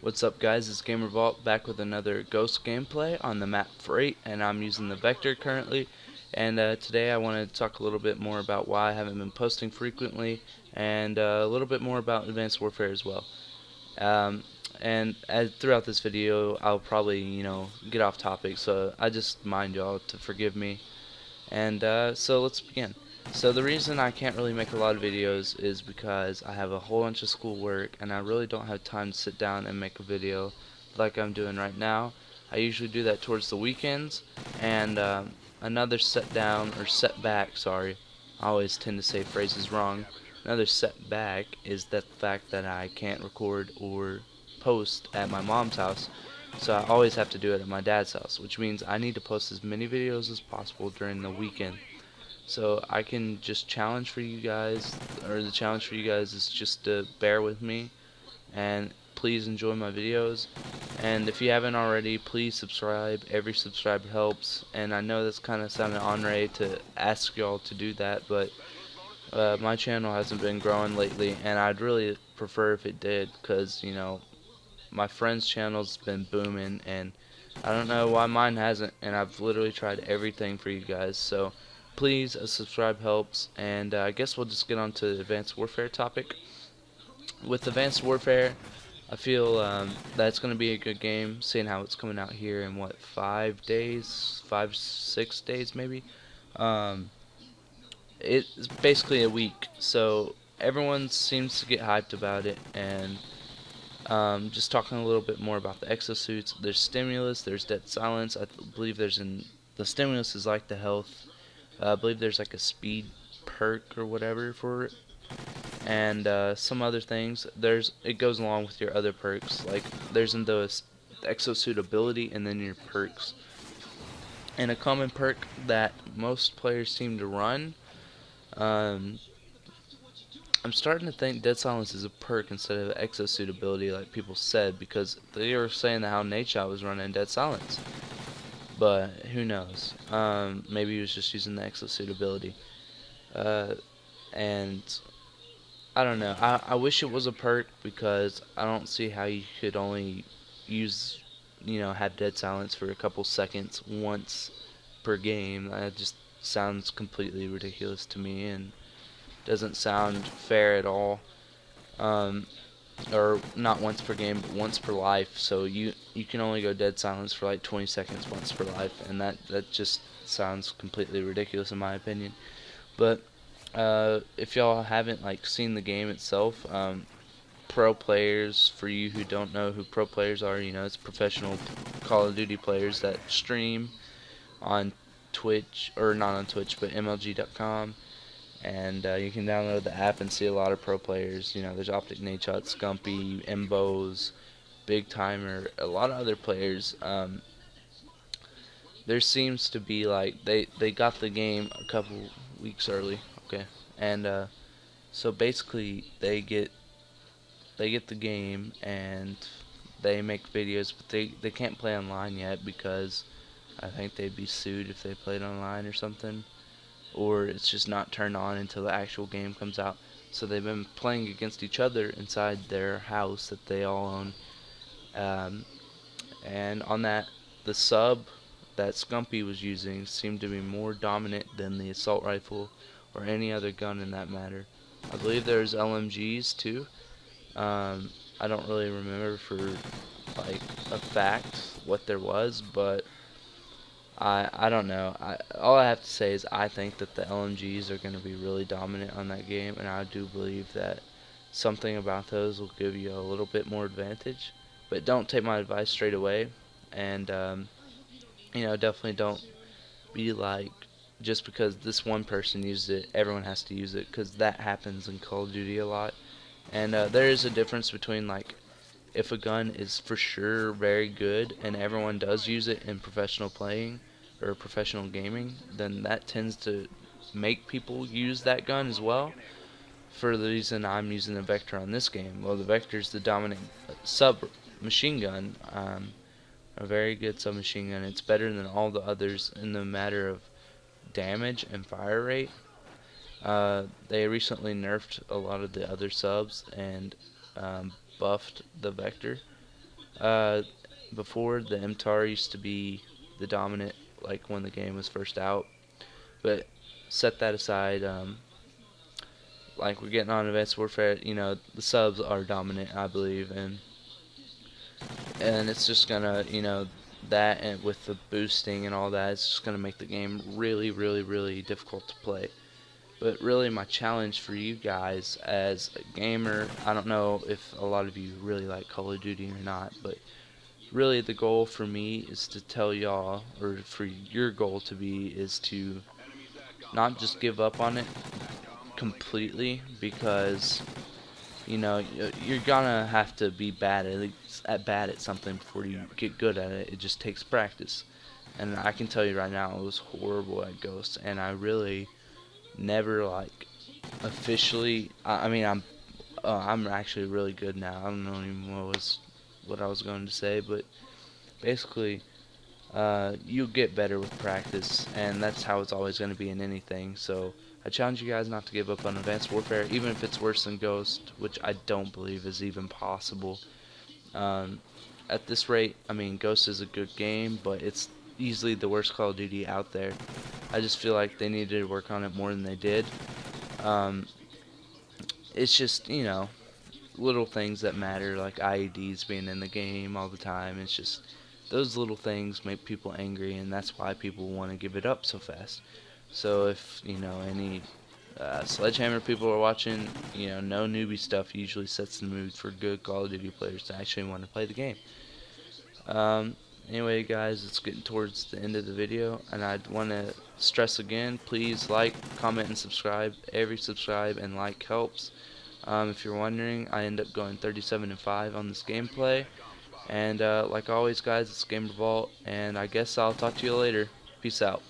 What's up guys, it's GamerVault back with another Ghost gameplay on the map Freight, and I'm using the Vector currently. And today I want to talk a little bit more about why I haven't been posting frequently, and a little bit more about Advanced Warfare as well. Throughout this video I'll probably, get off topic, so I just mind y'all to forgive me. And so let's begin. So the reason I can't really make a lot of videos is because I have a whole bunch of schoolwork and I really don't have time to sit down and make a video like I'm doing right now. I usually do that towards the weekends, and another setback, sorry, I always tend to say phrases wrong. Another setback is the fact that I can't record or post at my mom's house, so I always have to do it at my dad's house, which means I need to post as many videos as possible during the weekend. So I can just challenge for you guys, or the challenge for you guys is just to bear with me and please enjoy my videos. And if you haven't already, please subscribe. Every subscribe helps, and I know that's kind of sounding ornery to ask y'all to do that, but my channel hasn't been growing lately, and I'd really prefer if it did, because my friend's channel's been booming and I don't know why mine hasn't, and I've literally tried everything for you guys. So please, a subscribe helps, and I guess we'll just get on to the Advanced Warfare topic. With Advanced Warfare, I feel that it's going to be a good game, seeing how it's coming out here in what, 5 days, 6 days maybe. It's basically a week, so everyone seems to get hyped about it. And just talking a little bit more about the exosuits, there's Stimulus, there's Dead Silence. I believe the Stimulus is like the health. I believe there's like a speed perk or whatever for it, and some other things. It goes along with your other perks. Like there's in the exosuit ability and then your perks. And a common perk that most players seem to run. Um, I'm starting to think Dead Silence is a perk instead of exosuit ability, like people said, because they were saying that how Nadeshot was running Dead Silence. But who knows? Maybe he was just using the exosuit ability. And I don't know. I wish it was a perk, because I don't see how you could only use, have Dead Silence for a couple seconds once per game. That just sounds completely ridiculous to me and doesn't sound fair at all. Or not once per game, but once per life. So you can only go Dead Silence for like 20 seconds once per life, and that just sounds completely ridiculous in my opinion. But if y'all haven't seen the game itself, pro players, for you who don't know who pro players are, it's professional Call of Duty players that stream on Twitch, or not on Twitch, but MLG.com. And you can download the app and see a lot of pro players. There's Optic Nadeshot, Scumpy, Mbos, Big Timer, a lot of other players. There seems to be they got the game a couple weeks early, okay, and so basically they get the game and they make videos, but they can't play online yet because I think they'd be sued if they played online or something, or it's just not turned on until the actual game comes out. So they've been playing against each other inside their house that they all own. And on that, the sub that Scumpy was using seemed to be more dominant than the assault rifle or any other gun in that matter. I believe there's LMGs too. I don't really remember for a fact what there was, but I don't know. All I have to say is I think that the LMGs are going to be really dominant on that game, and I do believe that something about those will give you a little bit more advantage. But don't take my advice straight away, and definitely don't be just because this one person used it, everyone has to use it, because that happens in Call of Duty a lot. And there is a difference between if a gun is for sure very good and everyone does use it in professional playing or professional gaming, then that tends to make people use that gun as well. For the reason I'm using the Vector on this game, well, the Vector is the dominant submachine gun, a very good submachine gun. It's better than all the others in the matter of damage and fire rate. They recently nerfed a lot of the other subs and buffed the Vector. Uh, Before, the MTAR used to be the dominant, like when the game was first out. But set that aside. Like we're getting on Advanced Warfare, the subs are dominant, I believe, and it's just gonna, that and with the boosting and all that, it's just gonna make the game really, really, really difficult to play. But really, my challenge for you guys as a gamer, I don't know if a lot of you really like Call of Duty or not, but really the goal for me is to tell y'all, or for your goal to be, is to not just give up on it completely, because you're gonna have to be bad at something before you get good at it. It just takes practice, and I can tell you right now, I was horrible at Ghost, and I really never like officially. I mean, I'm actually really good now. I don't know even what I was going to say, but basically, you get better with practice, and that's how it's always going to be in anything. So I challenge you guys not to give up on Advanced Warfare, even if it's worse than Ghost, which I don't believe is even possible. Um, at this rate, I mean, Ghost is a good game, but it's easily the worst Call of Duty out there. I just feel like they needed to work on it more than they did. Um, it's just, little things that matter, like IEDs being in the game all the time. It's just those little things make people angry, and that's why people want to give it up so fast. So if any Sledgehammer people are watching, no newbie stuff usually sets the mood for good Call of Duty players to actually want to play the game. Um, anyway, guys, it's getting towards the end of the video, and I'd want to stress again, please like, comment, and subscribe. Every subscribe and like helps. If you're wondering, I end up going 37-5 on this gameplay. And like always, guys, it's Gamer Vault, and I guess I'll talk to you later. Peace out.